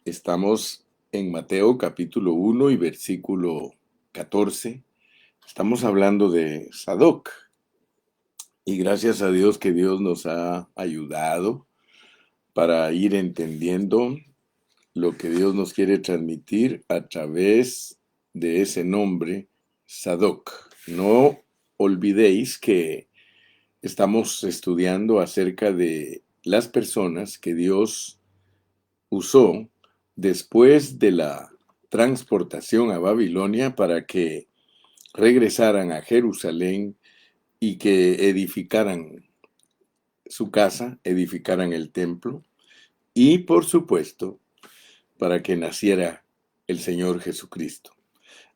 Estamos en Mateo capítulo 1 y versículo 14. Estamos hablando de Sadoc. Y gracias a Dios que Dios nos ha ayudado para ir entendiendo lo que Dios nos quiere transmitir a través de ese nombre, Sadoc. No olvidéis que estamos estudiando acerca de las personas que Dios usó después de la transportación a Babilonia para que regresaran a Jerusalén y que edificaran su casa, edificaran el templo y, por supuesto, para que naciera el Señor Jesucristo.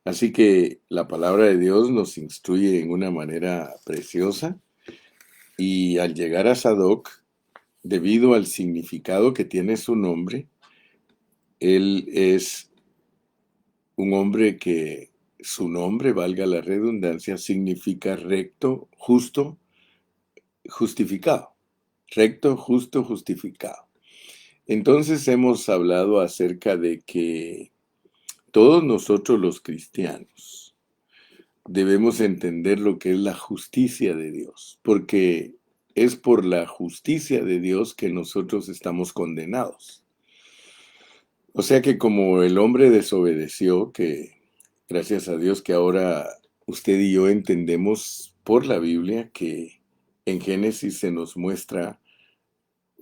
Así que la palabra de Dios nos instruye en una manera preciosa y al llegar a Sadoc, debido al significado que tiene su nombre, él es un hombre que su nombre, valga la redundancia, significa recto, justo, justificado. Recto, justo, justificado. Entonces hemos hablado acerca de que todos nosotros los cristianos debemos entender lo que es la justicia de Dios, porque es por la justicia de Dios que nosotros estamos condenados. O sea que como el hombre desobedeció, que gracias a Dios que ahora usted y yo entendemos por la Biblia que en Génesis se nos muestra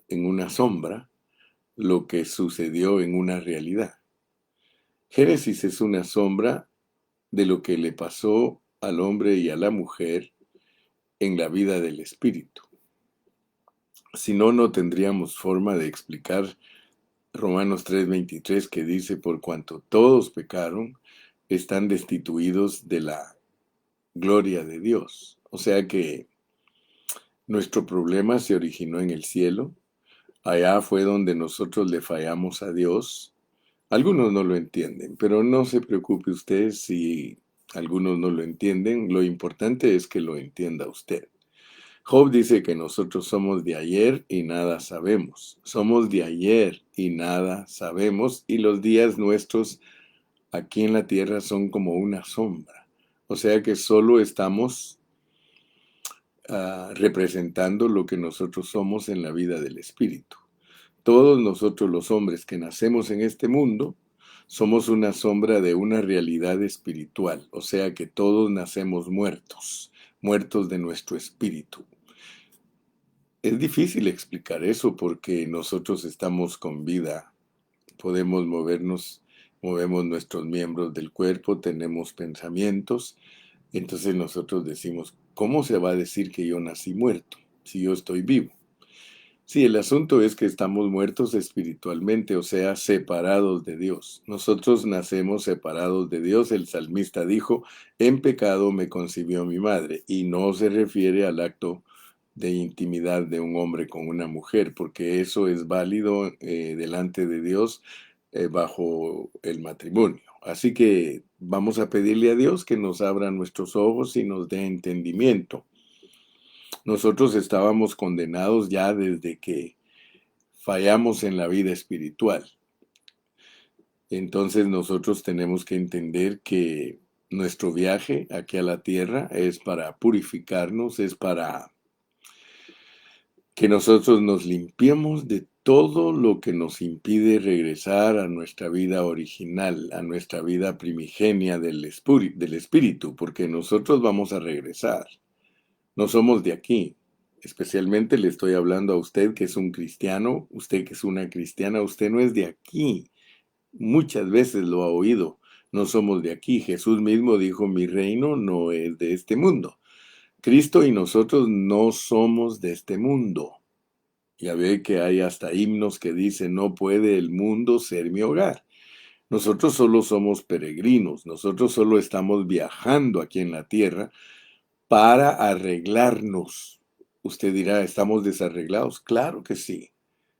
en una sombra lo que sucedió en una realidad. Génesis es una sombra de lo que le pasó al hombre y a la mujer en la vida del espíritu. Si no, no tendríamos forma de explicar Romanos 3:23 que dice, por cuanto todos pecaron, están destituidos de la gloria de Dios. O sea que nuestro problema se originó en el cielo. Allá fue donde nosotros le fallamos a Dios. Algunos no lo entienden, pero no se preocupe usted si algunos no lo entienden. Lo importante es que lo entienda usted. Job dice que nosotros somos de ayer y nada sabemos. Somos de ayer y nada sabemos, y los días nuestros aquí en la tierra son como una sombra. O sea que solo estamos representando lo que nosotros somos en la vida del Espíritu. Todos nosotros los hombres que nacemos en este mundo somos una sombra de una realidad espiritual, o sea que todos nacemos muertos, muertos de nuestro espíritu. Es difícil explicar eso porque nosotros estamos con vida, podemos movernos, movemos nuestros miembros del cuerpo, tenemos pensamientos, entonces nosotros decimos, ¿cómo se va a decir que yo nací muerto si yo estoy vivo? Sí, el asunto es que estamos muertos espiritualmente, o sea, separados de Dios. Nosotros nacemos separados de Dios. El salmista dijo, en pecado me concibió mi madre, y no se refiere al acto de intimidad de un hombre con una mujer, porque eso es válido delante de Dios bajo el matrimonio. Así que vamos a pedirle a Dios que nos abra nuestros ojos y nos dé entendimiento. Nosotros estábamos condenados ya desde que fallamos en la vida espiritual. Entonces nosotros tenemos que entender que nuestro viaje aquí a la tierra es para purificarnos, es para que nosotros nos limpiemos de todo lo que nos impide regresar a nuestra vida original, a nuestra vida primigenia del espíritu, porque nosotros vamos a regresar. No somos de aquí. Especialmente le estoy hablando a usted que es un cristiano, usted que es una cristiana, usted no es de aquí. Muchas veces lo ha oído. No somos de aquí. Jesús mismo dijo, mi reino no es de este mundo. Cristo y nosotros no somos de este mundo. Ya ve que hay hasta himnos que dicen, no puede el mundo ser mi hogar. Nosotros solo somos peregrinos, nosotros solo estamos viajando aquí en la tierra para arreglarnos. Usted dirá, ¿estamos desarreglados? Claro que sí.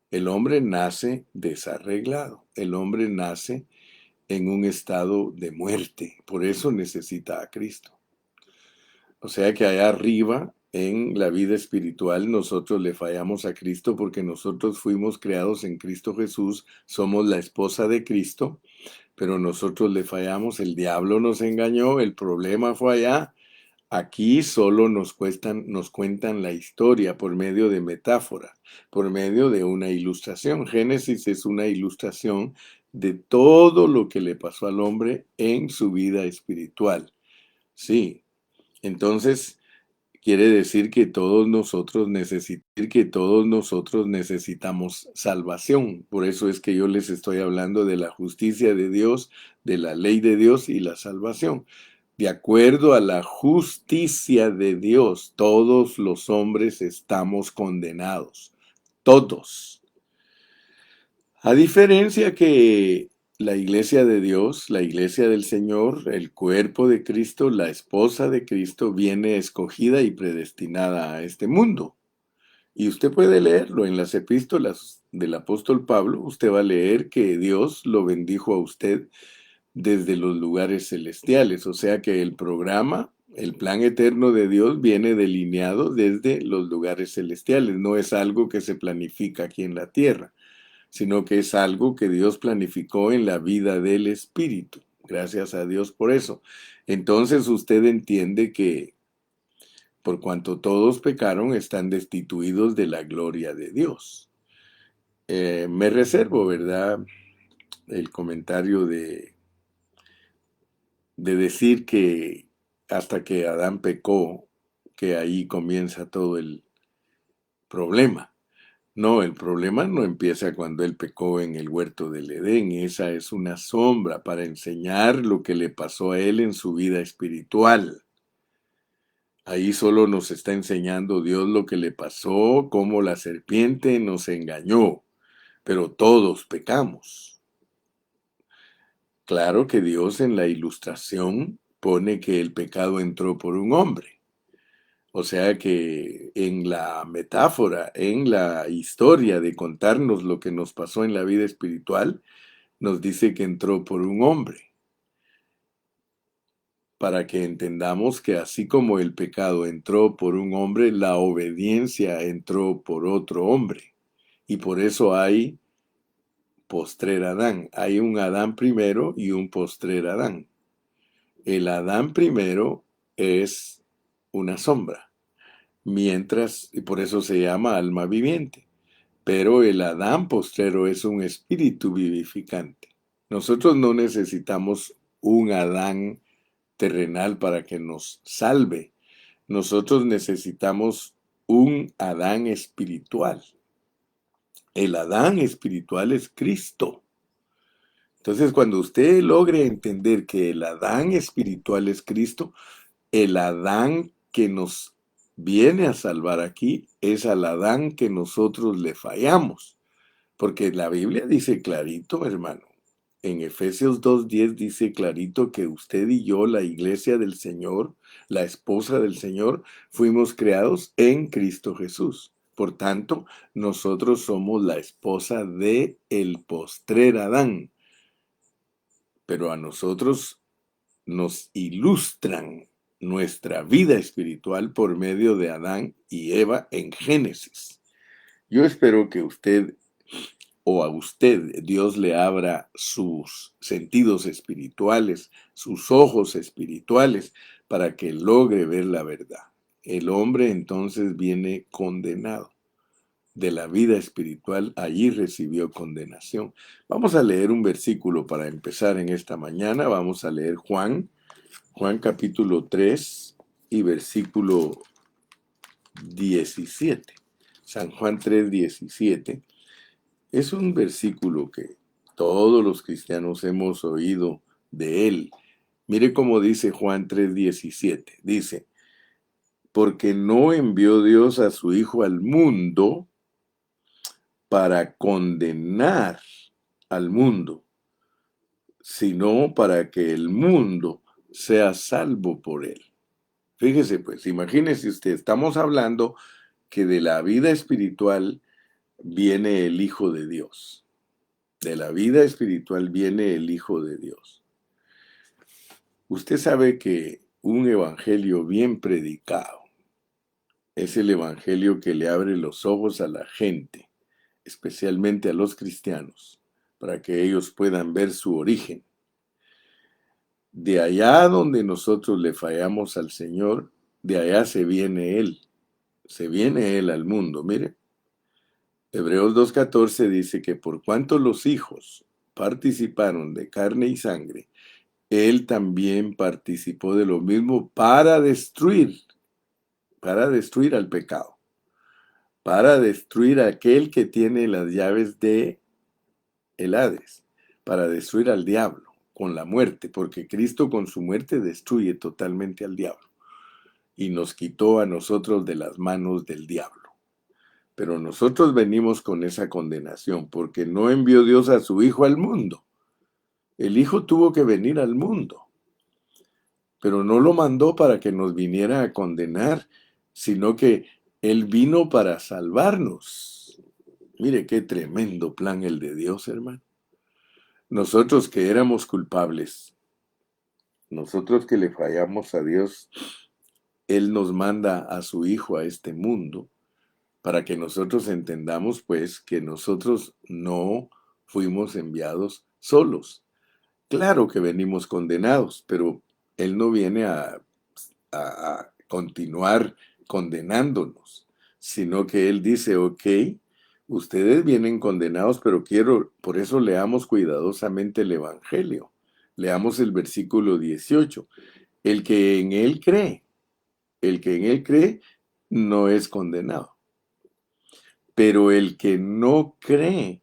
El hombre nace desarreglado. El hombre nace en un estado de muerte. Por eso necesita a Cristo. O sea que allá arriba en la vida espiritual nosotros le fallamos a Cristo porque nosotros fuimos creados en Cristo Jesús, somos la esposa de Cristo, pero nosotros le fallamos, el diablo nos engañó, el problema fue allá. Aquí solo nos cuentan la historia por medio de metáfora, por medio de una ilustración. Génesis es una ilustración de todo lo que le pasó al hombre en su vida espiritual. Sí, entonces quiere decir que todos nosotros necesitamos salvación. Por eso es que yo les estoy hablando de la justicia de Dios, de la ley de Dios y la salvación. De acuerdo a la justicia de Dios, todos los hombres estamos condenados. Todos. A diferencia que la iglesia de Dios, la iglesia del Señor, el cuerpo de Cristo, la esposa de Cristo, viene escogida y predestinada a este mundo. Y usted puede leerlo en las epístolas del apóstol Pablo. Usted va a leer que Dios lo bendijo a usted desde los lugares celestiales. O sea que el programa, el plan eterno de Dios viene delineado desde los lugares celestiales. No es algo que se planifica aquí en la tierra, sino que es algo que Dios planificó en la vida del Espíritu. Gracias a Dios por eso. Entonces usted entiende que por cuanto todos pecaron, están destituidos de la gloria de Dios. Me reservo, ¿verdad?, el comentario de decir que hasta que Adán pecó, que ahí comienza todo el problema. No, el problema no empieza cuando él pecó en el huerto del Edén. Esa es una sombra para enseñar lo que le pasó a él en su vida espiritual. Ahí solo nos está enseñando Dios lo que le pasó, cómo la serpiente nos engañó, pero todos pecamos. Claro que Dios en la ilustración pone que el pecado entró por un hombre. O sea que en la metáfora, en la historia de contarnos lo que nos pasó en la vida espiritual, nos dice que entró por un hombre, para que entendamos que así como el pecado entró por un hombre, la obediencia entró por otro hombre. Y por eso hay postrer Adán. Hay un Adán primero y un postrer Adán. El Adán primero es una sombra, mientras, y por eso se llama alma viviente. Pero el Adán postrero es un espíritu vivificante. Nosotros no necesitamos un Adán terrenal para que nos salve. Nosotros necesitamos un Adán espiritual. El Adán espiritual es Cristo. Entonces, cuando usted logre entender que el Adán espiritual es Cristo, el Adán que nos viene a salvar aquí es al Adán que nosotros le fallamos. Porque la Biblia dice clarito, hermano. En Efesios 2:10 dice clarito que usted y yo, la iglesia del Señor, la esposa del Señor, fuimos creados en Cristo Jesús. Por tanto, nosotros somos la esposa de el postrer Adán. Pero a nosotros nos ilustran nuestra vida espiritual por medio de Adán y Eva en Génesis. Yo espero que usted o a usted Dios le abra sus sentidos espirituales, sus ojos espirituales, para que logre ver la verdad. El hombre entonces viene condenado de la vida espiritual, allí recibió condenación. Vamos a leer un versículo para empezar en esta mañana. Vamos a leer Juan capítulo 3 y versículo 17. San Juan 3:17. Es un versículo que todos los cristianos hemos oído de él. Mire cómo dice Juan 3:17. Dice, porque no envió Dios a su Hijo al mundo para condenar al mundo, sino para que el mundo sea salvo por él. Fíjese pues, imagínese usted, estamos hablando que de la vida espiritual viene el Hijo de Dios. De la vida espiritual viene el Hijo de Dios. Usted sabe que un evangelio bien predicado Es el evangelio que le abre los ojos a la gente, especialmente a los cristianos, para que ellos puedan ver su origen. De allá donde nosotros le fallamos al Señor, de allá se viene Él al mundo. Mire, Hebreos 2:14 dice que por cuanto los hijos participaron de carne y sangre, Él también participó de lo mismo para destruir al pecado, para destruir a aquel que tiene las llaves de el Hades, para destruir al diablo con la muerte, porque Cristo con su muerte destruye totalmente al diablo y nos quitó a nosotros de las manos del diablo. Pero nosotros venimos con esa condenación, porque no envió Dios a su Hijo al mundo. El Hijo tuvo que venir al mundo, pero no lo mandó para que nos viniera a condenar, sino que Él vino para salvarnos. Mire qué tremendo plan el de Dios, hermano. Nosotros que éramos culpables, nosotros que le fallamos a Dios, Él nos manda a su Hijo a este mundo para que nosotros entendamos pues que nosotros no fuimos enviados solos. Claro que venimos condenados, pero Él no viene a continuar condenándonos, sino que Él dice, ok, ustedes vienen condenados, pero por eso leamos cuidadosamente el Evangelio. Leamos el versículo 18. El que en Él cree, el que en Él cree no es condenado, pero el que no cree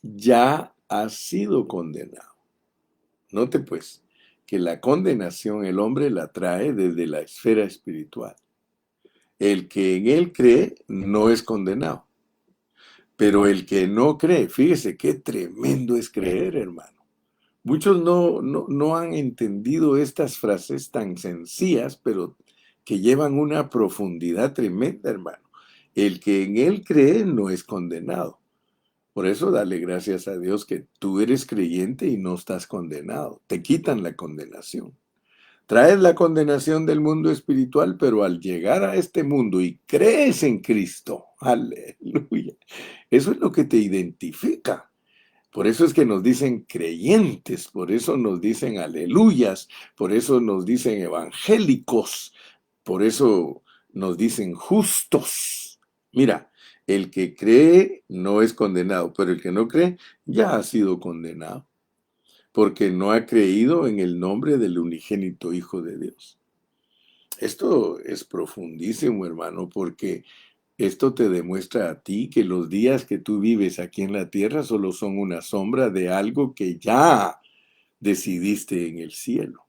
ya ha sido condenado. Note pues que la condenación el hombre la trae desde la esfera espiritual. El que en Él cree no es condenado, pero el que no cree, fíjese qué tremendo es creer, hermano. Muchos no han entendido estas frases tan sencillas, pero que llevan una profundidad tremenda, hermano. El que en Él cree no es condenado. Por eso dale gracias a Dios que tú eres creyente y no estás condenado. Te quitan la condenación. Traes la condenación del mundo espiritual, pero al llegar a este mundo y crees en Cristo, aleluya, eso es lo que te identifica. Por eso es que nos dicen creyentes, por eso nos dicen aleluyas, por eso nos dicen evangélicos, por eso nos dicen justos. Mira, el que cree no es condenado, pero el que no cree ya ha sido condenado, porque no ha creído en el nombre del unigénito Hijo de Dios. Esto es profundísimo, hermano, porque esto te demuestra a ti que los días que tú vives aquí en la tierra solo son una sombra de algo que ya decidiste en el cielo.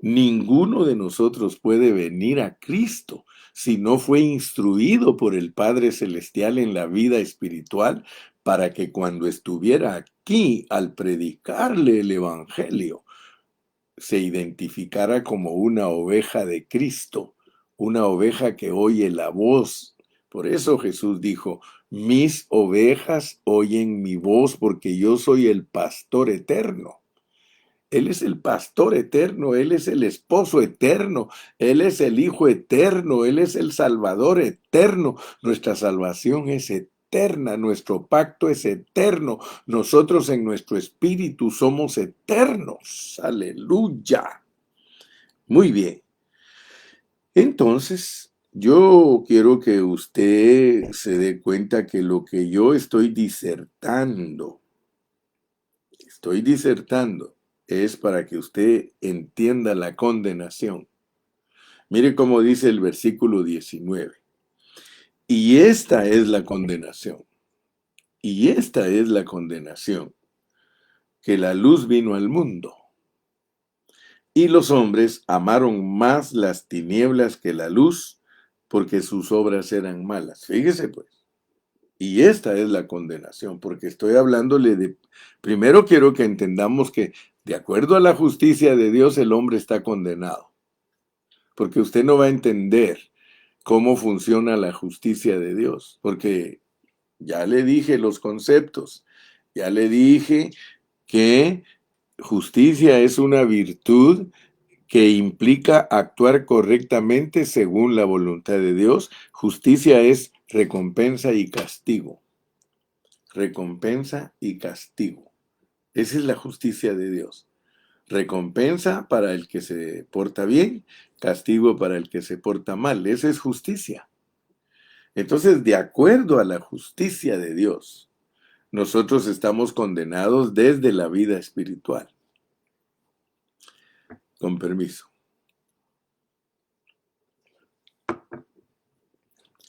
Ninguno de nosotros puede venir a Cristo si no fue instruido por el Padre Celestial en la vida espiritual para que cuando estuviera aquí al predicarle el Evangelio se identificara como una oveja de Cristo, una oveja que oye la voz. Por eso Jesús dijo, mis ovejas oyen mi voz porque yo soy el pastor eterno. Él es el pastor eterno, Él es el esposo eterno, Él es el Hijo eterno, Él es el Salvador eterno. Nuestra salvación es eterna, nuestro pacto es eterno. Nosotros en nuestro espíritu somos eternos. Aleluya. Muy bien. Entonces, yo quiero que usted se dé cuenta que lo que yo estoy disertando, es para que usted entienda la condenación. Mire cómo dice el versículo 19. Y esta es la condenación. Y esta es la condenación, que la luz vino al mundo. Y los hombres amaron más las tinieblas que la luz, porque sus obras eran malas. Fíjese pues. Y esta es la condenación, porque estoy hablándole de... Primero quiero que entendamos que de acuerdo a la justicia de Dios el hombre está condenado. Porque usted no va a entender cómo funciona la justicia de Dios, porque ya le dije los conceptos, ya le dije que justicia es una virtud que implica actuar correctamente según la voluntad de Dios. Justicia es recompensa y castigo. Recompensa y castigo. Esa es la justicia de Dios. Recompensa para el que se porta bien, castigo para el que se porta mal. Esa es justicia. Entonces, de acuerdo a la justicia de Dios, nosotros estamos condenados desde la vida espiritual. Con permiso.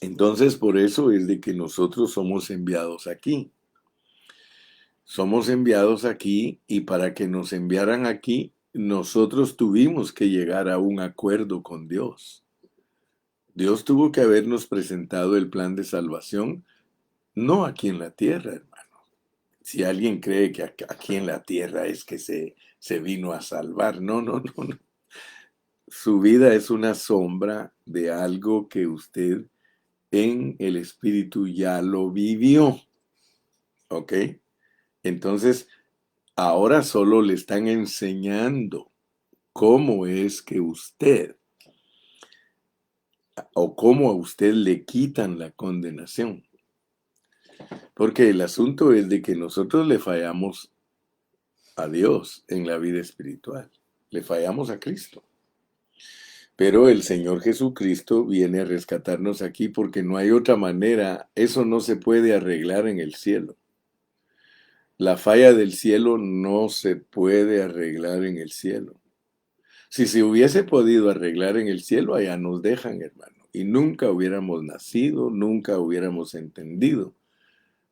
Entonces, por eso es de que nosotros somos enviados aquí. Somos enviados aquí y para que nos enviaran aquí, nosotros tuvimos que llegar a un acuerdo con Dios. Dios tuvo que habernos presentado el plan de salvación, no aquí en la tierra, hermano. Si alguien cree que aquí en la tierra es que se vino a salvar, no, no, no, no. Su vida es una sombra de algo que usted en el espíritu ya lo vivió. ¿Ok? Entonces, ahora solo le están enseñando cómo es que usted o cómo a usted le quitan la condenación. Porque el asunto es de que nosotros le fallamos a Dios en la vida espiritual. Le fallamos a Cristo. Pero el Señor Jesucristo viene a rescatarnos aquí porque no hay otra manera. Eso no se puede arreglar en el cielo. La falla del cielo no se puede arreglar en el cielo. Si se hubiese podido arreglar en el cielo, allá nos dejan, hermano. Y nunca hubiéramos nacido, nunca hubiéramos entendido.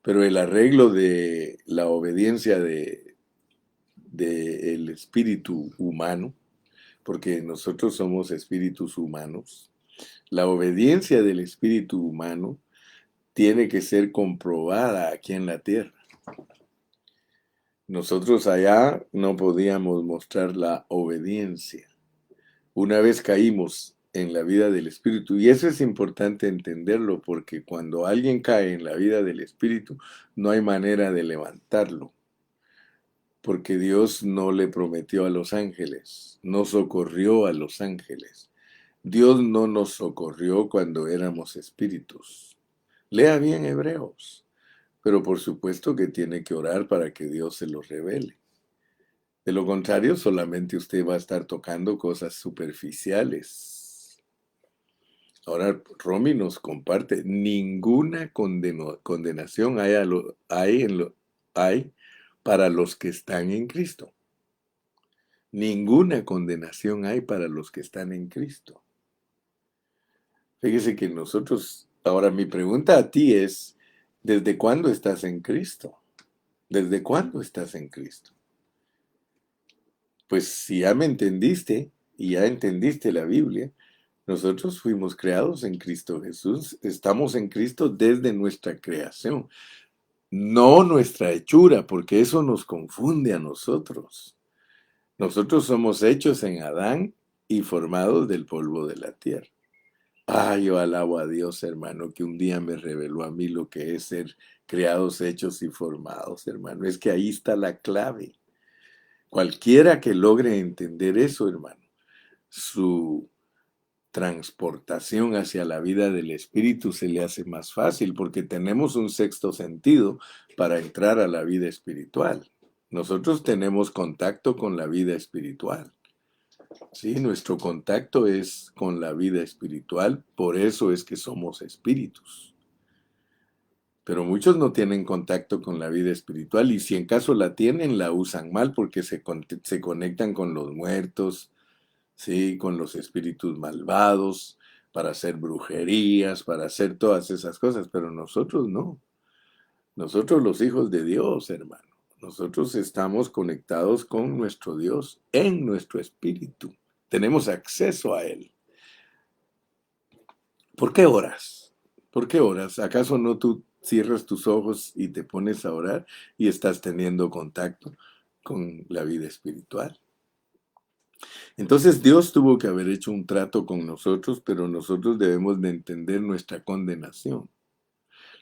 Pero el arreglo de la obediencia del espíritu humano, porque nosotros somos espíritus humanos, la obediencia del espíritu humano tiene que ser comprobada aquí en la tierra. Nosotros allá no podíamos mostrar la obediencia. Una vez caímos en la vida del Espíritu, y eso es importante entenderlo, porque cuando alguien cae en la vida del Espíritu, no hay manera de levantarlo, porque Dios no le prometió a los ángeles, no socorrió a los ángeles. Dios no nos socorrió cuando éramos espíritus. Lea bien Hebreos, pero por supuesto que tiene que orar para que Dios se lo revele. De lo contrario, solamente usted va a estar tocando cosas superficiales. Ahora, Romy nos comparte, ninguna condenación hay para los que están en Cristo. Ninguna condenación hay para los que están en Cristo. Fíjese que nosotros, ahora mi pregunta a ti es, ¿desde cuándo estás en Cristo? ¿Desde cuándo estás en Cristo? Pues si ya me entendiste y ya entendiste la Biblia, nosotros fuimos creados en Cristo Jesús, estamos en Cristo desde nuestra creación, no nuestra hechura, porque eso nos confunde a nosotros. Nosotros somos hechos en Adán y formados del polvo de la tierra. Yo alabo a Dios, hermano, que un día me reveló a mí lo que es ser creados, hechos y formados, hermano. Es que ahí está la clave. Cualquiera que logre entender eso, hermano, su transportación hacia la vida del espíritu se le hace más fácil porque tenemos un sexto sentido para entrar a la vida espiritual. Nosotros tenemos contacto con la vida espiritual. Sí, nuestro contacto es con la vida espiritual, por eso es que somos espíritus. Pero muchos no tienen contacto con la vida espiritual y si en caso la tienen, la usan mal porque se conectan con los muertos, ¿sí? Con los espíritus malvados, para hacer brujerías, para hacer todas esas cosas, pero nosotros no. Nosotros los hijos de Dios, hermano. Nosotros estamos conectados con nuestro Dios en nuestro espíritu. Tenemos acceso a Él. ¿Por qué oras? ¿Por qué oras? ¿Acaso no tú cierras tus ojos y te pones a orar y estás teniendo contacto con la vida espiritual? Entonces Dios tuvo que haber hecho un trato con nosotros, pero nosotros debemos de entender nuestra condenación.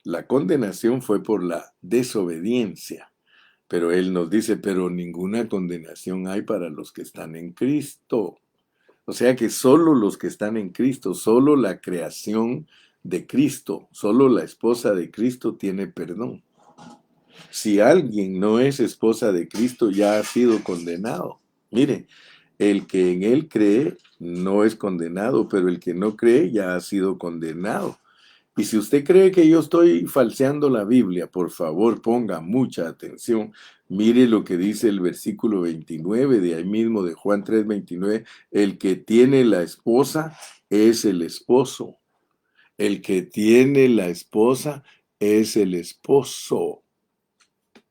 La condenación fue por la desobediencia, pero Él nos dice, pero ninguna condenación hay para los que están en Cristo. O sea que solo los que están en Cristo, solo la creación de Cristo, solo la esposa de Cristo tiene perdón. Si alguien no es esposa de Cristo, ya ha sido condenado. Mire, el que en él cree no es condenado, pero el que no cree ya ha sido condenado. Y si usted cree que yo estoy falseando la Biblia, por favor ponga mucha atención. Mire lo que dice el versículo 29 de ahí mismo de Juan 3:29. El que tiene la esposa es el esposo. El que tiene la esposa es el esposo.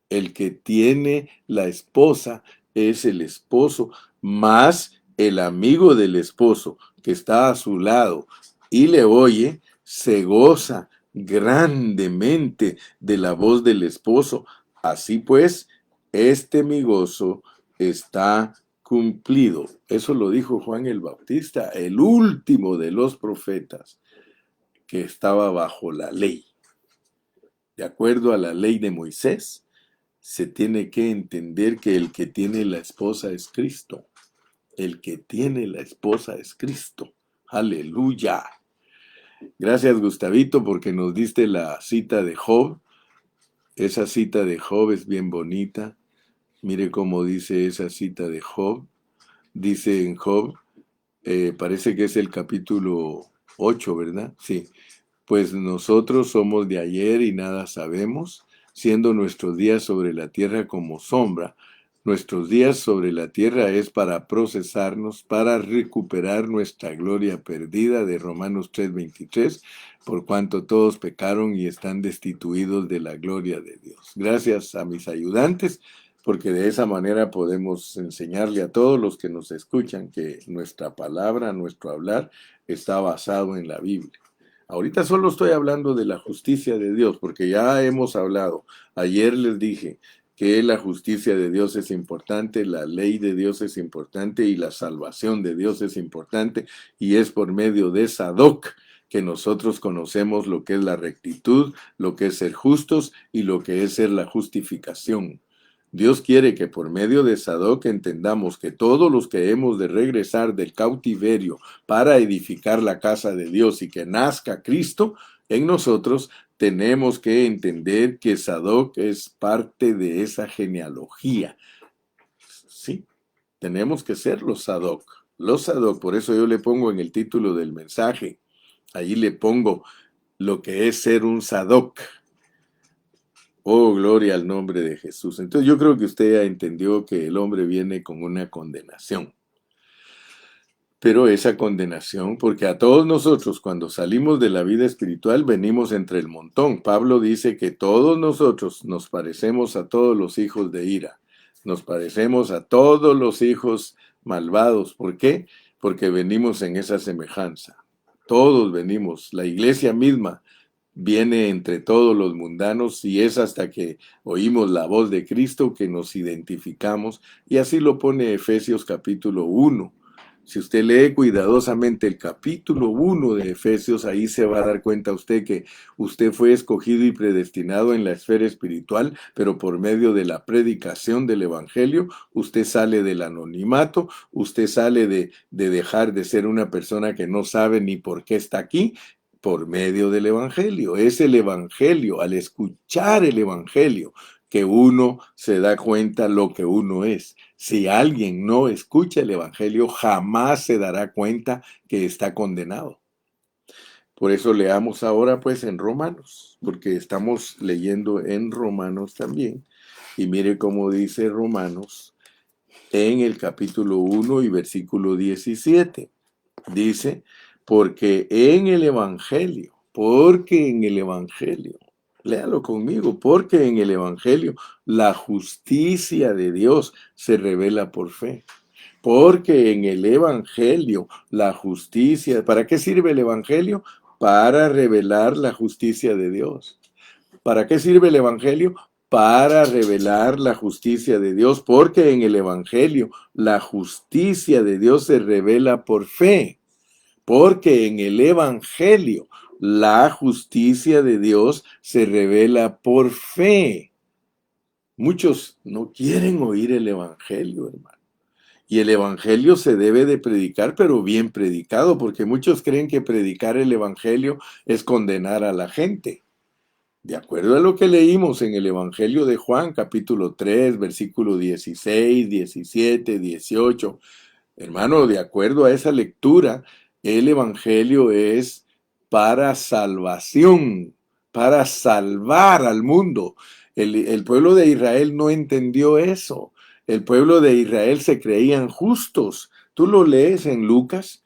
El que tiene la esposa es el esposo, más el amigo del esposo que está a su lado y le oye, se goza grandemente de la voz del esposo. Así pues, este mi gozo está cumplido. Eso lo dijo Juan el Bautista, el último de los profetas que estaba bajo la ley. De acuerdo a la ley de Moisés, se tiene que entender que el que tiene la esposa es Cristo. El que tiene la esposa es Cristo. Aleluya. Gracias, Gustavito, porque nos diste la cita de Job. Esa cita de Job es bien bonita. Mire cómo dice esa cita de Job. Dice en Job, parece que es el capítulo 8, ¿verdad? Sí. Pues nosotros somos de ayer y nada sabemos, siendo nuestros días sobre la tierra como sombra. Nuestros días sobre la tierra es para procesarnos, para recuperar nuestra gloria perdida de Romanos 3:23, por cuanto todos pecaron y están destituidos de la gloria de Dios. Gracias a mis ayudantes, porque de esa manera podemos enseñarle a todos los que nos escuchan que nuestra palabra, nuestro hablar, está basado en la Biblia. Ahorita solo estoy hablando de la justicia de Dios, porque ya hemos hablado. Ayer les dije que la justicia de Dios es importante, la ley de Dios es importante y la salvación de Dios es importante, y es por medio de Sadoc que nosotros conocemos lo que es la rectitud, lo que es ser justos y lo que es ser la justificación. Dios quiere que por medio de Sadoc entendamos que todos los que hemos de regresar del cautiverio para edificar la casa de Dios y que nazca Cristo en nosotros, tenemos que entender que Sadoc es parte de esa genealogía. Sí, tenemos que ser los Sadoc. Los Sadoc, por eso yo le pongo en el título del mensaje, allí le pongo lo que es ser un Sadoc. Oh, gloria al nombre de Jesús. Entonces yo creo que usted ya entendió que el hombre viene con una condenación. Pero esa condenación, porque a todos nosotros cuando salimos de la vida espiritual venimos entre el montón. Pablo dice que todos nosotros nos parecemos a todos los hijos de ira. Nos parecemos a todos los hijos malvados. ¿Por qué? Porque venimos en esa semejanza. Todos venimos. La iglesia misma viene entre todos los mundanos y es hasta que oímos la voz de Cristo que nos identificamos, y así lo pone Efesios capítulo 1. Si usted lee cuidadosamente el capítulo 1 de Efesios, ahí se va a dar cuenta usted que usted fue escogido y predestinado en la esfera espiritual, pero por medio de la predicación del Evangelio, usted sale del anonimato, usted sale de dejar de ser una persona que no sabe ni por qué está aquí, por medio del Evangelio. Es el Evangelio, al escuchar el Evangelio, que uno se da cuenta lo que uno es. Si alguien no escucha el Evangelio, jamás se dará cuenta que está condenado. Por eso leamos ahora pues en Romanos, porque estamos leyendo en Romanos también. Y mire cómo dice Romanos en el capítulo 1 y versículo 17. Dice, porque en el Evangelio, léalo conmigo, porque en el Evangelio la justicia de Dios se revela por fe. Porque en el Evangelio la justicia, ¿para qué sirve el Evangelio? Para revelar la justicia de Dios. ¿Para qué sirve el Evangelio? Para revelar la justicia de Dios, porque en el Evangelio la justicia de Dios se revela por fe. Porque en el Evangelio la justicia de Dios se revela por fe. Muchos no quieren oír el Evangelio, hermano. Y el evangelio se debe de predicar, pero bien predicado, porque muchos creen que predicar el evangelio es condenar a la gente. De acuerdo a lo que leímos en el Evangelio de Juan, capítulo 3, versículo 16, 17, 18, hermano, de acuerdo a esa lectura, el Evangelio es para salvación, para salvar al mundo. El pueblo de Israel no entendió eso. El pueblo de Israel se creían justos. Tú lo lees en Lucas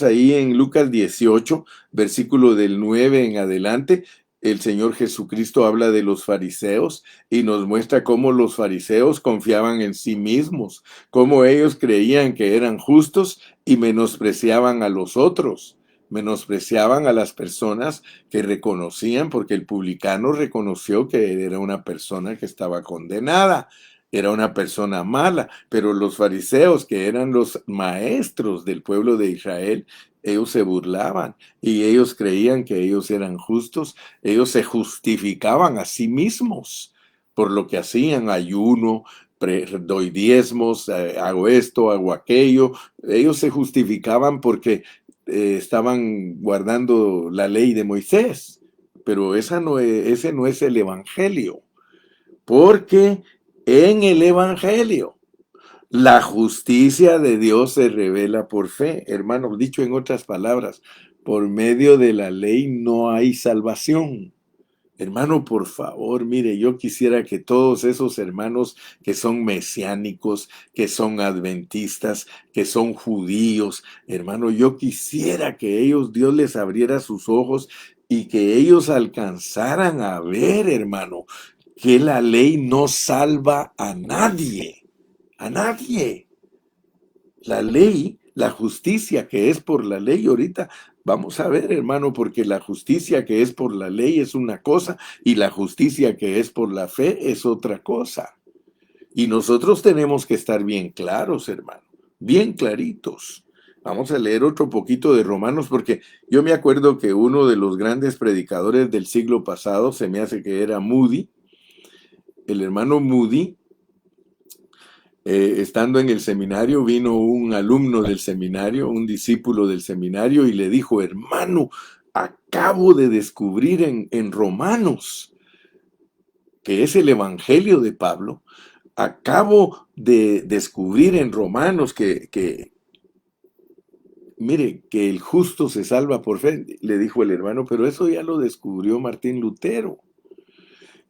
ahí en Lucas 18, versículo del 9 en adelante. El Señor Jesucristo habla de los fariseos y nos muestra cómo los fariseos confiaban en sí mismos, cómo ellos creían que eran justos y menospreciaban a los otros, menospreciaban a las personas que reconocían, porque el publicano reconoció que era una persona que estaba condenada, era una persona mala, pero los fariseos, que eran los maestros del pueblo de Israel, ellos se burlaban y ellos creían que ellos eran justos, ellos se justificaban a sí mismos por lo que hacían, ayuno, doy diezmos, hago esto, hago aquello. Ellos se justificaban porque estaban guardando la ley de Moisés, pero ese no es el evangelio, porque en el evangelio la justicia de Dios se revela por fe. Hermano, dicho en otras palabras, por medio de la ley no hay salvación. Hermano, por favor, mire, yo quisiera que todos esos hermanos que son mesiánicos, que son adventistas, que son judíos, hermano, yo quisiera que ellos, Dios les abriera sus ojos y que ellos alcanzaran a ver, hermano, que la ley no salva a nadie, a nadie. La ley, la justicia que es por la ley, ahorita vamos a ver, hermano, porque la justicia que es por la ley es una cosa y la justicia que es por la fe es otra cosa. Y nosotros tenemos que estar bien claros, hermano, bien claritos. Vamos a leer otro poquito de Romanos porque yo me acuerdo que uno de los grandes predicadores del siglo pasado, se me hace que era Moody, el hermano Moody, estando en el seminario, vino un alumno del seminario, un discípulo del seminario, y le dijo: hermano, acabo de descubrir en Romanos, que es el Evangelio de Pablo, acabo de descubrir en Romanos mire, que el justo se salva por fe. Le dijo el hermano: pero eso ya lo descubrió Martín Lutero.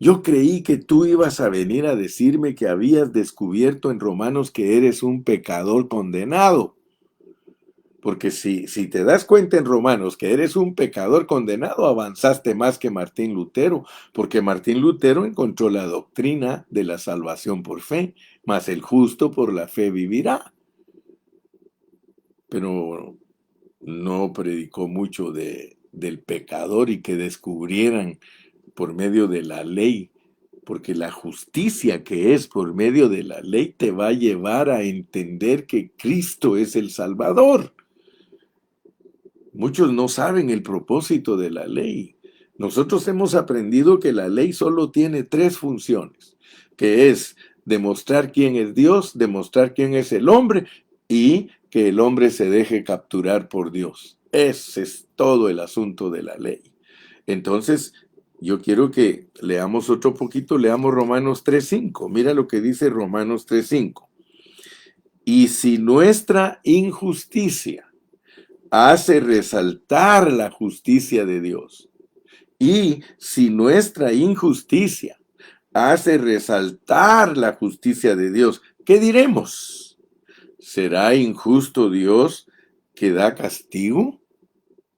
Yo creí que tú ibas a venir a decirme que habías descubierto en Romanos que eres un pecador condenado. Porque si te das cuenta en Romanos que eres un pecador condenado, avanzaste más que Martín Lutero, porque Martín Lutero encontró la doctrina de la salvación por fe, mas el justo por la fe vivirá. Pero no predicó mucho del pecador y que descubrieran por medio de la ley, porque la justicia que es por medio de la ley te va a llevar a entender que Cristo es el Salvador. Muchos no saben el propósito de la ley. Nosotros hemos aprendido que la ley solo tiene tres funciones, que es demostrar quién es Dios, demostrar quién es el hombre y que el hombre se deje capturar por Dios. Ese es todo el asunto de la ley. Entonces, yo quiero que leamos otro poquito, leamos Romanos 3:5. Mira lo que dice Romanos 3:5. Y si nuestra injusticia hace resaltar la justicia de Dios, y si nuestra injusticia hace resaltar la justicia de Dios, ¿qué diremos? ¿Será injusto Dios que da castigo?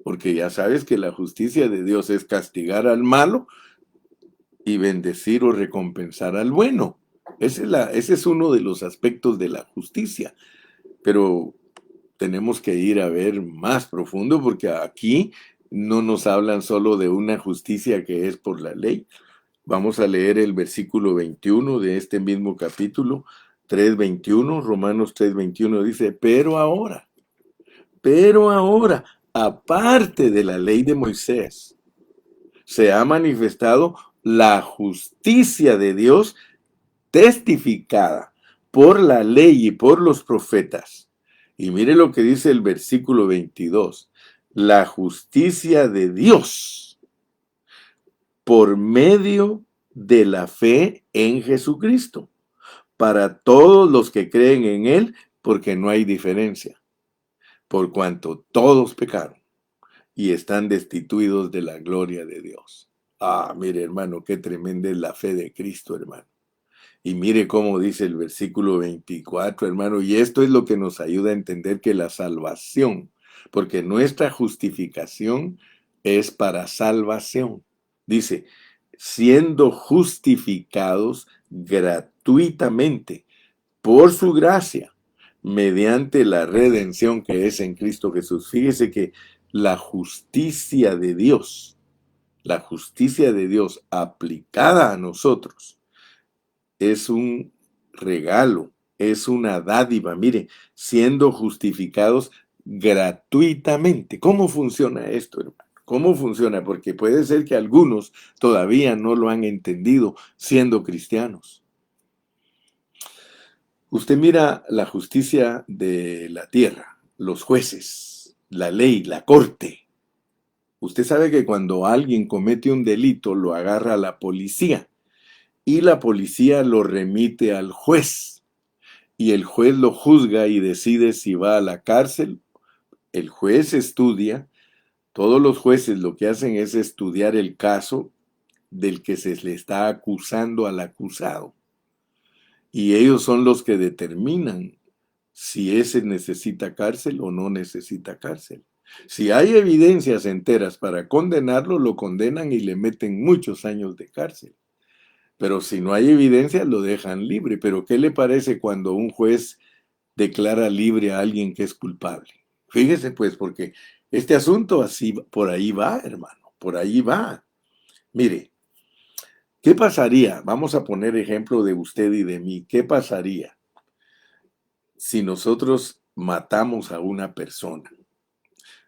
Porque ya sabes que la justicia de Dios es castigar al malo y bendecir o recompensar al bueno. Ese es uno de los aspectos de la justicia. Pero tenemos que ir a ver más profundo porque aquí no nos hablan solo de una justicia que es por la ley. Vamos a leer el versículo 21 de este mismo capítulo, 3:21, Romanos 3:21 dice: pero ahora, aparte de la ley de Moisés, se ha manifestado la justicia de Dios testificada por la ley y por los profetas. Y mire lo que dice el versículo 22. La justicia de Dios por medio de la fe en Jesucristo, para todos los que creen en Él, porque no hay diferencia, por cuanto todos pecaron y están destituidos de la gloria de Dios. Ah, mire hermano, qué tremenda es la fe de Cristo, hermano. Y mire cómo dice el versículo 24, hermano, y esto es lo que nos ayuda a entender que la salvación, porque nuestra justificación es para salvación. Dice, siendo justificados gratuitamente por su gracia, mediante la redención que es en Cristo Jesús. Fíjese que la justicia de Dios aplicada a nosotros, es un regalo, es una dádiva. Mire, siendo justificados gratuitamente. ¿Cómo funciona esto, hermano? ¿Cómo funciona? Porque puede ser que algunos todavía no lo han entendido siendo cristianos. Usted mira la justicia de la tierra, los jueces, la ley, la corte. Usted sabe que cuando alguien comete un delito lo agarra la policía y la policía lo remite al juez y el juez lo juzga y decide si va a la cárcel. El juez estudia, todos los jueces lo que hacen es estudiar el caso del que se le está acusando al acusado. Y ellos son los que determinan si ese necesita cárcel o no necesita cárcel. Si hay evidencias enteras para condenarlo, lo condenan y le meten muchos años de cárcel. Pero si no hay evidencia, lo dejan libre. Pero ¿qué le parece cuando un juez declara libre a alguien que es culpable? Fíjese pues, porque este asunto así, por ahí va, hermano, por ahí va. Mire, ¿qué pasaría? Vamos a poner ejemplo de usted y de mí. ¿Qué pasaría si nosotros matamos a una persona?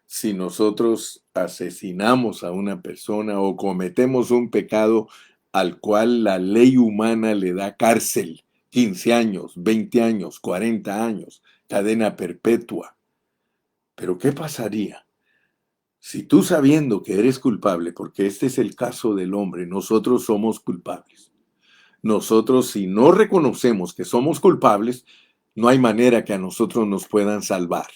Si nosotros asesinamos a una persona o cometemos un pecado al cual la ley humana le da cárcel, 15 años, 20 años, 40 años, cadena perpetua. Pero ¿qué pasaría si tú, sabiendo que eres culpable, porque este es el caso del hombre, nosotros somos culpables? Nosotros, si no reconocemos que somos culpables, no hay manera que a nosotros nos puedan salvar,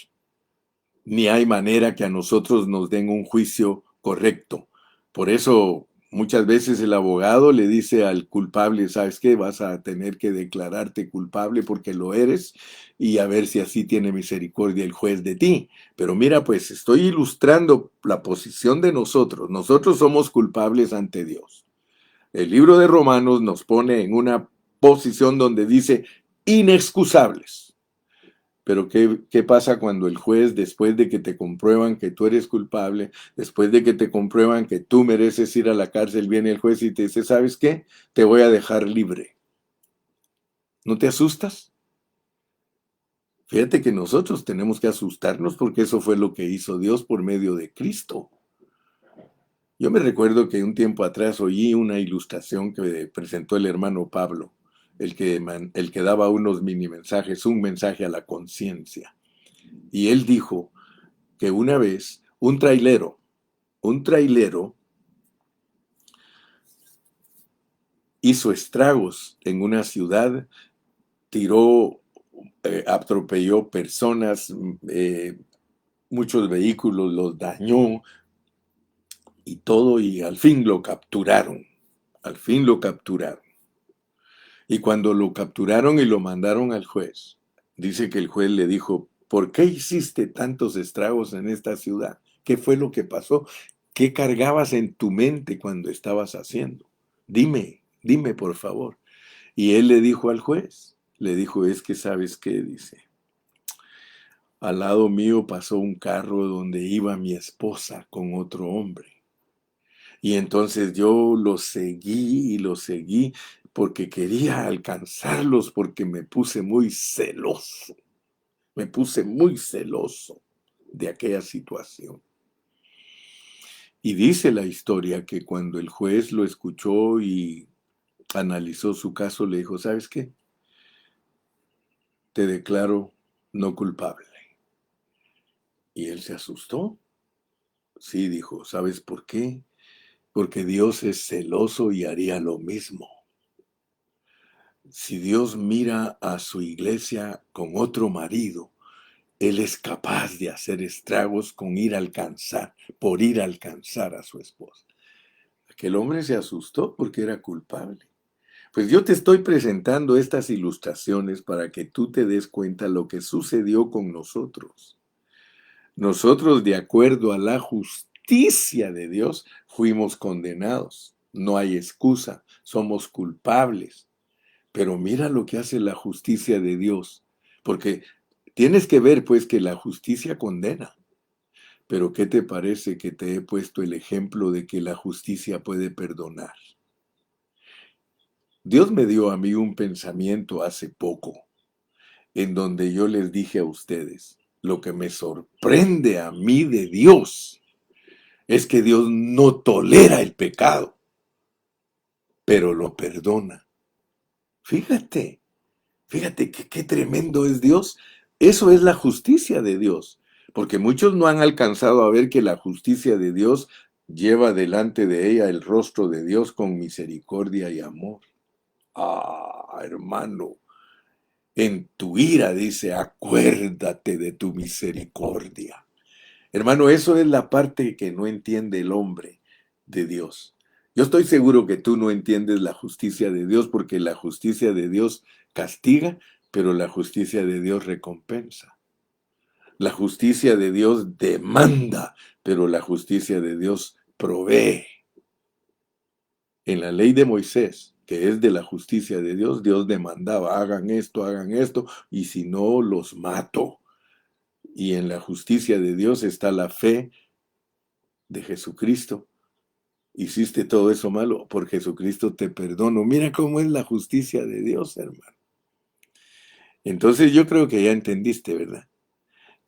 ni hay manera que a nosotros nos den un juicio correcto. Por eso muchas veces el abogado le dice al culpable, ¿sabes qué? Vas a tener que declararte culpable porque lo eres y a ver si así tiene misericordia el juez de ti. Pero mira, pues estoy ilustrando la posición de nosotros. Nosotros somos culpables ante Dios. El libro de Romanos nos pone en una posición donde dice inexcusables. Pero ¿qué pasa cuando el juez, después de que te comprueban que tú eres culpable, después de que te comprueban que tú mereces ir a la cárcel, viene el juez y te dice, ¿sabes qué? Te voy a dejar libre. ¿No te asustas? Fíjate que nosotros tenemos que asustarnos porque eso fue lo que hizo Dios por medio de Cristo. Yo me recuerdo que un tiempo atrás oí una ilustración que presentó el hermano Pablo, el que daba unos mini mensajes, un mensaje a la conciencia. Y él dijo que una vez un trailero hizo estragos en una ciudad, tiró, atropelló personas, muchos vehículos los dañó y todo, y al fin lo capturaron. Al fin lo capturaron. Y cuando lo capturaron y lo mandaron al juez, dice que el juez le dijo, ¿por qué hiciste tantos estragos en esta ciudad? ¿Qué fue lo que pasó? ¿Qué cargabas en tu mente cuando estabas haciendo? Dime por favor. Y él le dijo al juez, le dijo, es que sabes qué, dice, al lado mío pasó un carro donde iba mi esposa con otro hombre. Y entonces yo los seguí porque quería alcanzarlos, porque me puse muy celoso de aquella situación. Y dice la historia que cuando el juez lo escuchó y analizó su caso, le dijo, ¿sabes qué? te declaro no culpable. Y él se asustó. Sí, dijo, ¿sabes por qué? Porque Dios es celoso y haría lo mismo. Si Dios mira a su iglesia con otro marido, Él es capaz de hacer estragos por ir a alcanzar a su esposa. Aquel hombre se asustó porque era culpable. Pues yo te estoy presentando estas ilustraciones para que tú te des cuenta lo que sucedió con nosotros. Nosotros, de acuerdo a la justicia de Dios, fuimos condenados. No hay excusa, somos culpables. Pero mira lo que hace la justicia de Dios, porque tienes que ver pues que la justicia condena. Pero ¿qué te parece que te he puesto el ejemplo de que la justicia puede perdonar? Dios me dio a mí un pensamiento hace poco, en donde yo les dije a ustedes, lo que me sorprende a mí de Dios es que Dios no tolera el pecado, pero lo perdona. Fíjate, fíjate que qué tremendo es Dios. Eso es la justicia de Dios, porque muchos no han alcanzado a ver que la justicia de Dios lleva delante de ella el rostro de Dios con misericordia y amor. Ah, hermano, en tu ira dice, acuérdate de tu misericordia. Hermano, eso es la parte que no entiende el hombre de Dios. Yo estoy seguro que tú no entiendes la justicia de Dios porque la justicia de Dios castiga, pero la justicia de Dios recompensa. La justicia de Dios demanda, pero la justicia de Dios provee. En la ley de Moisés, que es de la justicia de Dios, Dios demandaba, hagan esto, y si no, los mato. Y en la justicia de Dios está la fe de Jesucristo. Hiciste todo eso malo, por Jesucristo te perdono. Mira cómo es la justicia de Dios, hermano. Entonces yo creo que ya entendiste, ¿verdad?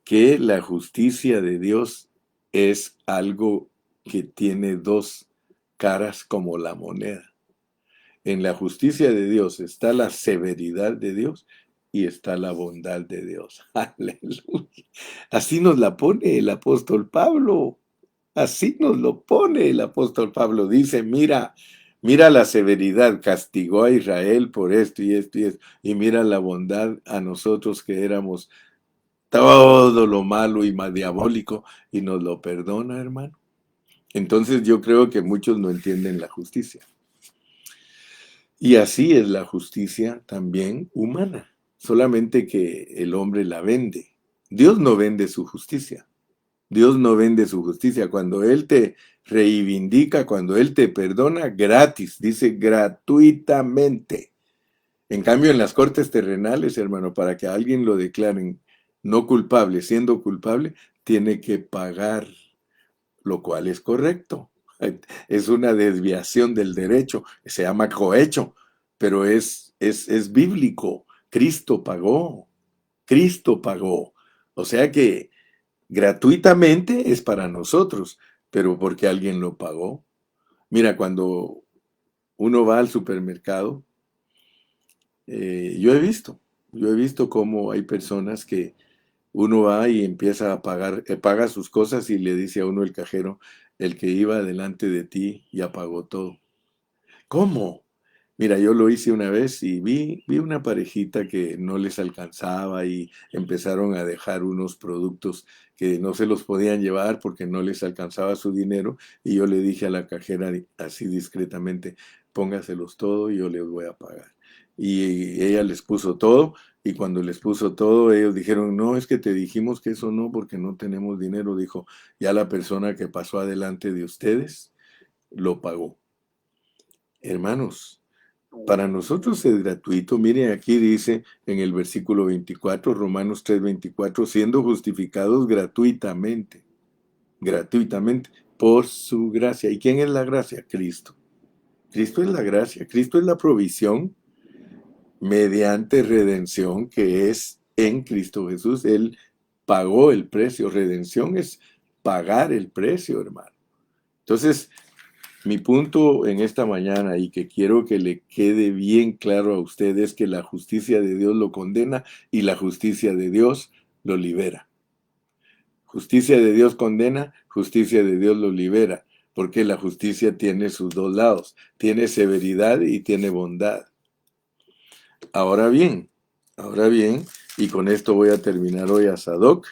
Que la justicia de Dios es algo que tiene dos caras como la moneda. En la justicia de Dios está la severidad de Dios y está la bondad de Dios. Aleluya. Así nos la pone el apóstol Pablo. Así nos lo pone el apóstol Pablo. Dice, mira la severidad, castigó a Israel por esto y esto y esto. Y mira la bondad a nosotros que éramos todo lo malo y más diabólico y nos lo perdona, hermano. Entonces yo creo que muchos no entienden la justicia. Y así es la justicia también humana, solamente que el hombre la vende. Dios no vende su justicia. Dios no vende su justicia. Cuando Él te reivindica, cuando Él te perdona, gratis, dice gratuitamente. En cambio, en las cortes terrenales, hermano, para que a alguien lo declaren no culpable, siendo culpable, tiene que pagar, lo cual es correcto. Es una desviación del derecho, se llama cohecho, pero es bíblico. Cristo pagó. O sea que gratuitamente es para nosotros, pero porque alguien lo pagó. Mira, cuando uno va al supermercado, yo he visto cómo hay personas que uno va y empieza a pagar, paga sus cosas y le dice a uno el cajero, el que iba delante de ti ya pagó todo. ¿Cómo? Mira, yo lo hice una vez y vi una parejita que no les alcanzaba y empezaron a dejar unos productos que no se los podían llevar porque no les alcanzaba su dinero y yo le dije a la cajera así discretamente, póngaselos todo y yo les voy a pagar. Y ella les puso todo y cuando les puso todo ellos dijeron, no, es que te dijimos que eso no porque no tenemos dinero, dijo, ya la persona que pasó adelante de ustedes lo pagó. Hermanos, para nosotros es gratuito. Miren, aquí dice en el versículo 24, Romanos 3:24, siendo justificados gratuitamente, por su gracia. ¿Y quién es la gracia? Cristo. Cristo es la gracia, Cristo es la provisión mediante redención que es en Cristo Jesús. Él pagó el precio. Redención es pagar el precio, hermano. Entonces, Mi punto en esta mañana y que quiero que le quede bien claro a usted es que la justicia de Dios lo condena y la justicia de Dios lo libera. Justicia de Dios condena, justicia de Dios lo libera, porque la justicia tiene sus dos lados, tiene severidad y tiene bondad. Ahora bien, y con esto voy a terminar hoy a Sadoc,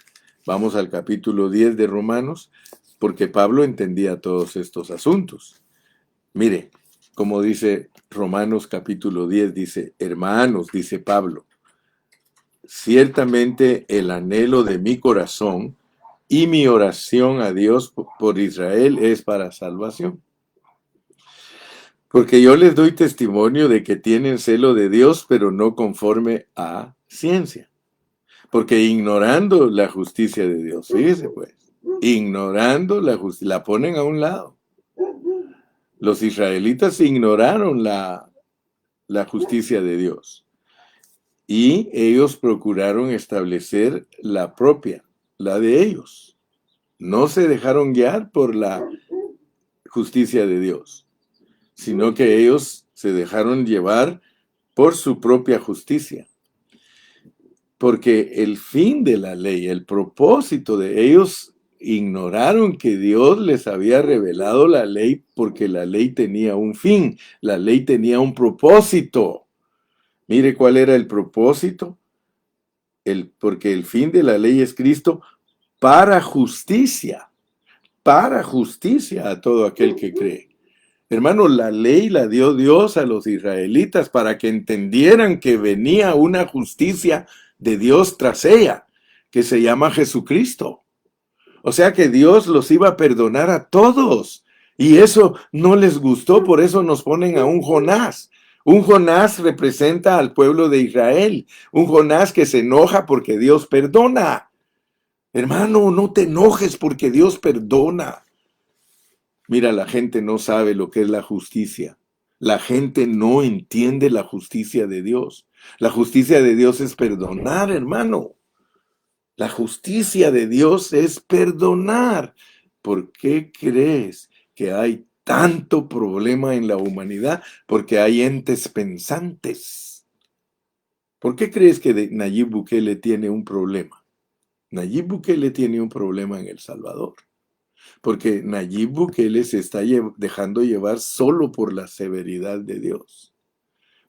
vamos al capítulo 10 de Romanos, porque Pablo entendía todos estos asuntos. Mire, como dice Romanos capítulo 10, dice, hermanos, dice Pablo, ciertamente el anhelo de mi corazón y mi oración a Dios por Israel es para salvación. Porque yo les doy testimonio de que tienen celo de Dios, pero no conforme a ciencia. Porque ignorando la justicia de Dios, fíjese pues, ignorando la justicia, la ponen a un lado. Los israelitas ignoraron la justicia de Dios y ellos procuraron establecer la propia, la de ellos. No se dejaron guiar por la justicia de Dios, sino que ellos se dejaron llevar por su propia justicia. Porque el fin de la ley, el propósito de ellos, ignoraron que Dios les había revelado la ley porque la ley tenía un fin, la ley tenía un propósito. Mire cuál era el propósito. Porque el fin de la ley es Cristo para justicia a todo aquel que cree. Hermano, la ley la dio Dios a los israelitas para que entendieran que venía una justicia de Dios tras ella, que se llama Jesucristo. O sea que Dios los iba a perdonar a todos. Y eso no les gustó, por eso nos ponen a un Jonás. Un Jonás representa al pueblo de Israel. Un Jonás que se enoja porque Dios perdona. Hermano, no te enojes porque Dios perdona. Mira, la gente no sabe lo que es la justicia. La gente no entiende la justicia de Dios. La justicia de Dios es perdonar, hermano. La justicia de Dios es perdonar. ¿Por qué crees que hay tanto problema en la humanidad? Porque hay entes pensantes. ¿Por qué crees que Nayib Bukele tiene un problema? Nayib Bukele tiene un problema en El Salvador. Porque Nayib Bukele se está dejando llevar solo por la severidad de Dios.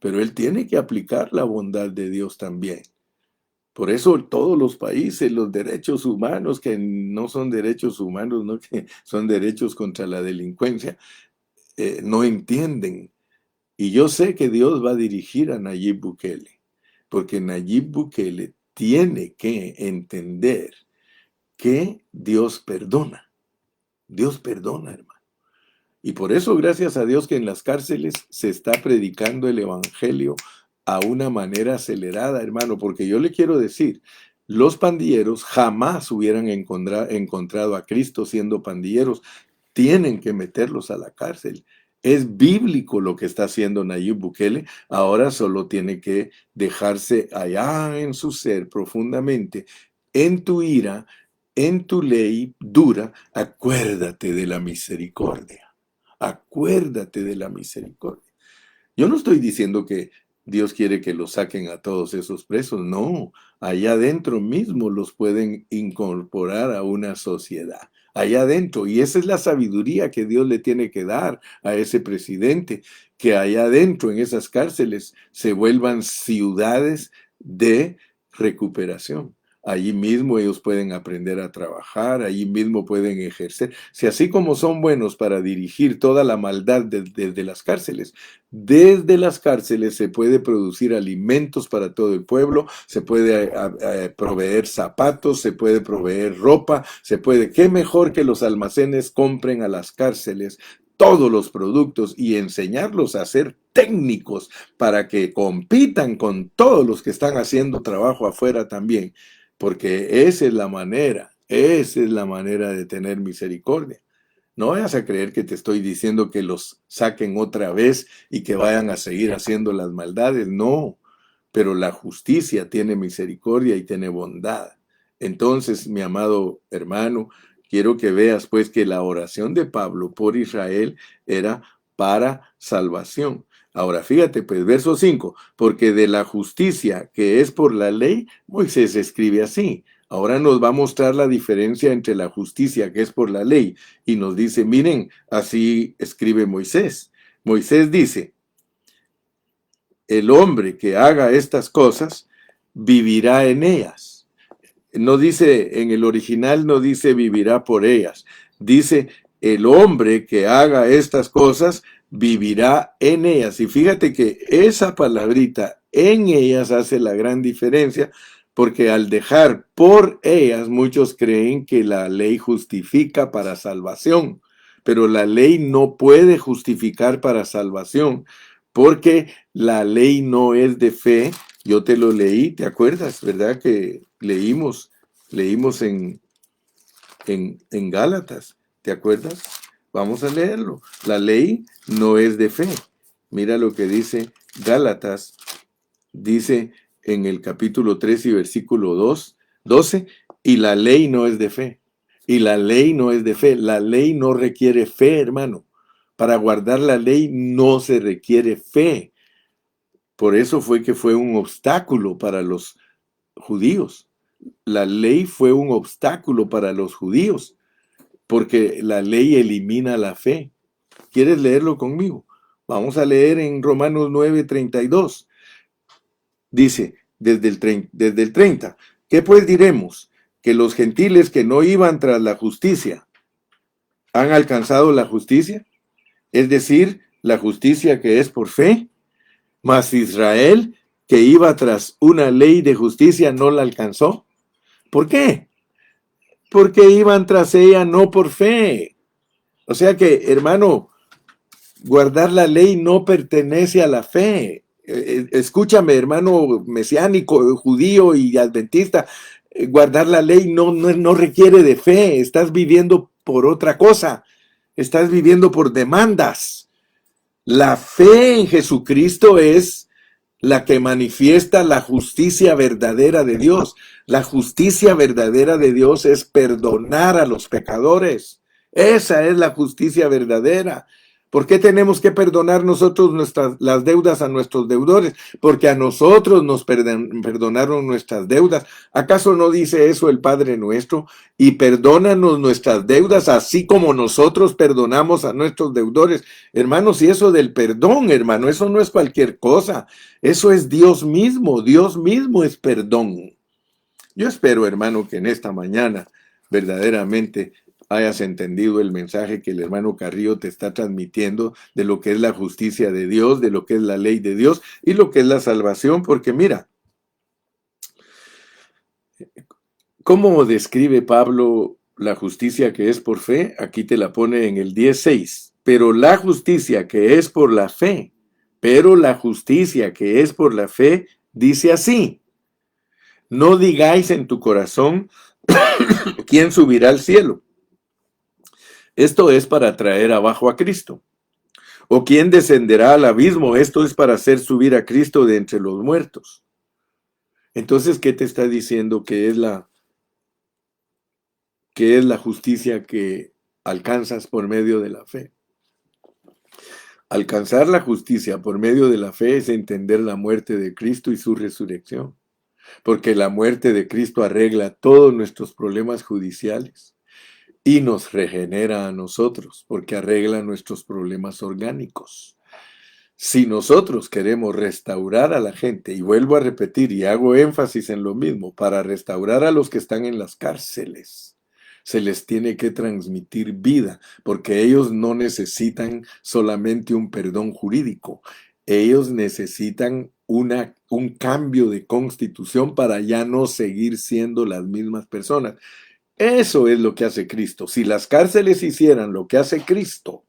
Pero él tiene que aplicar la bondad de Dios también. Por eso todos los países, los derechos humanos, que no son derechos humanos, ¿no? Que son derechos contra la delincuencia, no entienden. Y yo sé que Dios va a dirigir a Nayib Bukele, porque Nayib Bukele tiene que entender que Dios perdona. Dios perdona, hermano. Y por eso, gracias a Dios que en las cárceles se está predicando el evangelio a una manera acelerada, hermano, porque yo le quiero decir, los pandilleros jamás hubieran encontrado a Cristo siendo pandilleros. Tienen que meterlos a la cárcel. Es bíblico lo que está haciendo Nayib Bukele. Ahora solo tiene que dejarse allá en su ser profundamente, en tu ira, en tu ley dura, acuérdate de la misericordia. Acuérdate de la misericordia. Yo no estoy diciendo que Dios quiere que los saquen a todos esos presos, no. Allá adentro mismo los pueden incorporar a una sociedad. Allá adentro. Y esa es la sabiduría que Dios le tiene que dar a ese presidente, que allá adentro en esas cárceles se vuelvan ciudades de recuperación. Allí mismo ellos pueden aprender a trabajar, allí mismo pueden ejercer. Si así como son buenos para dirigir toda la maldad desde desde las cárceles se puede producir alimentos para todo el pueblo, se puede proveer zapatos, se puede proveer ropa, ¿qué mejor que los almacenes compren a las cárceles todos los productos y enseñarlos a ser técnicos para que compitan con todos los que están haciendo trabajo afuera también? Porque esa es la manera de tener misericordia. No vayas a creer que te estoy diciendo que los saquen otra vez y que vayan a seguir haciendo las maldades, no. Pero la justicia tiene misericordia y tiene bondad. Entonces, mi amado hermano, Quiero que veas pues que la oración de Pablo por Israel era para salvación. Ahora fíjate pues, verso 5, porque de la justicia que es por la ley, Moisés escribe así. Ahora nos va a mostrar la diferencia entre la justicia que es por la ley y nos dice, miren, así escribe Moisés. Moisés dice, el hombre que haga estas cosas vivirá en ellas. No dice, en el original no dice vivirá por ellas. Dice, el hombre que haga estas cosas vivirá en ellas. Y fíjate que esa palabrita en ellas hace la gran diferencia, porque al dejar por ellas, muchos creen que la ley justifica para salvación, pero la ley no puede justificar para salvación, porque la ley no es de fe. Yo te lo leí, ¿te acuerdas? ¿Verdad que leímos en Gálatas? ¿Te acuerdas? Vamos a leerlo. La ley no es de fe. Mira lo que dice Gálatas. Dice en el capítulo 3 y versículo 12, y la ley no es de fe. Y la ley no es de fe. La ley no requiere fe, hermano. Para guardar la ley no se requiere fe. Por eso fue que fue un obstáculo para los judíos. La ley fue un obstáculo para los judíos, porque la ley elimina la fe. ¿Quieres leerlo conmigo? Vamos a leer en Romanos 9:32. Dice, desde el 30, ¿qué pues diremos? ¿Que los gentiles que no iban tras la justicia han alcanzado la justicia? Es decir, la justicia que es por fe. Mas Israel, que iba tras una ley de justicia, no la alcanzó. ¿Por qué? Porque iban tras ella no por fe. O sea que, hermano, guardar la ley no pertenece a la fe. Escúchame, hermano mesiánico, judío y adventista, guardar la ley no requiere de fe. Estás viviendo por otra cosa. Estás viviendo por demandas. La fe en Jesucristo es la que manifiesta la justicia verdadera de Dios. La justicia verdadera de Dios es perdonar a los pecadores. Esa es la justicia verdadera. ¿Por qué tenemos que perdonar nosotros las deudas a nuestros deudores? Porque a nosotros nos perdonaron nuestras deudas. ¿Acaso no dice eso el Padre nuestro? Y perdónanos nuestras deudas, así como nosotros perdonamos a nuestros deudores. Hermanos, y eso del perdón, hermano, eso no es cualquier cosa. Eso es Dios mismo. Dios mismo es perdón. Yo espero, hermano, que en esta mañana verdaderamente hayas entendido el mensaje que el hermano Carrillo te está transmitiendo de lo que es la justicia de Dios, de lo que es la ley de Dios y lo que es la salvación, porque mira, ¿cómo describe Pablo la justicia que es por fe? Aquí te la pone en el 10:6. Pero la justicia que es por la fe, dice así: no digáis en tu corazón, ¿quién subirá al cielo? Esto es para traer abajo a Cristo. ¿O quién descenderá al abismo? Esto es para hacer subir a Cristo de entre los muertos. Entonces, ¿qué te está diciendo que es la justicia que alcanzas por medio de la fe? Alcanzar la justicia por medio de la fe es entender la muerte de Cristo y su resurrección. Porque la muerte de Cristo arregla todos nuestros problemas judiciales y nos regenera a nosotros, porque arregla nuestros problemas orgánicos. Si nosotros queremos restaurar a la gente, y vuelvo a repetir y hago énfasis en lo mismo, para restaurar a los que están en las cárceles, se les tiene que transmitir vida, porque ellos no necesitan solamente un perdón jurídico, ellos necesitan un cambio de constitución para ya no seguir siendo las mismas personas. Eso es lo que hace Cristo. Si las cárceles hicieran lo que hace Cristo,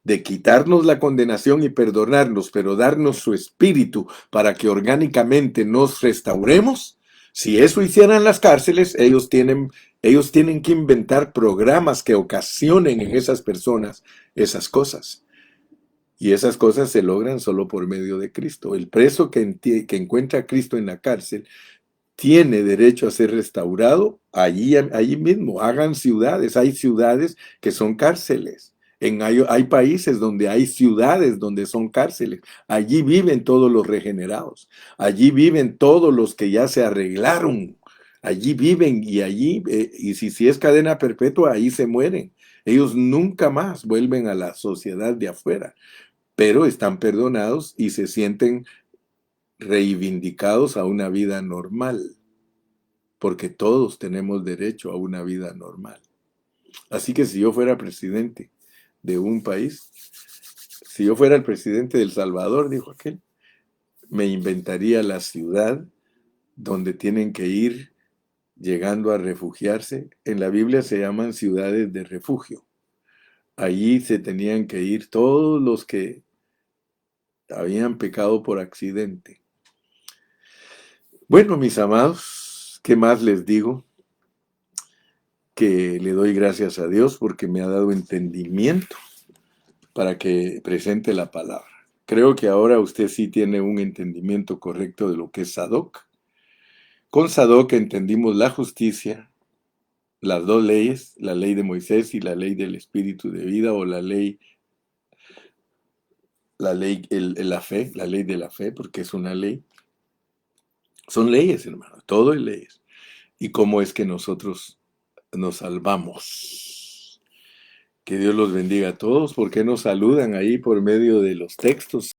de quitarnos la condenación y perdonarnos, pero darnos su espíritu para que orgánicamente nos restauremos, si eso hicieran las cárceles, ellos tienen que inventar programas que ocasionen en esas personas esas cosas. Y esas cosas se logran solo por medio de Cristo. El preso que encuentra a Cristo en la cárcel tiene derecho a ser restaurado, allí mismo, hagan ciudades. Hay ciudades que son cárceles. Hay países donde hay ciudades donde son cárceles. Allí viven todos los regenerados. Allí viven todos los que ya se arreglaron. Allí viven y si es cadena perpetua, ahí se mueren. Ellos nunca más vuelven a la sociedad de afuera, pero están perdonados y se sienten reivindicados a una vida normal, porque todos tenemos derecho a una vida normal. Así que si yo fuera presidente de un país, si yo fuera el presidente de El Salvador, dijo aquel, me inventaría la ciudad donde tienen que ir llegando a refugiarse. En la Biblia se llaman ciudades de refugio. Allí se tenían que ir todos los que habían pecado por accidente. Bueno, mis amados, ¿qué más les digo? Que le doy gracias a Dios porque me ha dado entendimiento para que presente la palabra. Creo que ahora usted sí tiene un entendimiento correcto de lo que es Sadoc. Con Sadoc entendimos la justicia, las dos leyes, la ley de Moisés y la ley del Espíritu de vida, o la ley, la fe, la ley de la fe, porque es una ley. Son leyes, hermano, todo es leyes. Y cómo es que nosotros nos salvamos. Que Dios los bendiga a todos. ¿Por qué nos saludan ahí por medio de los textos?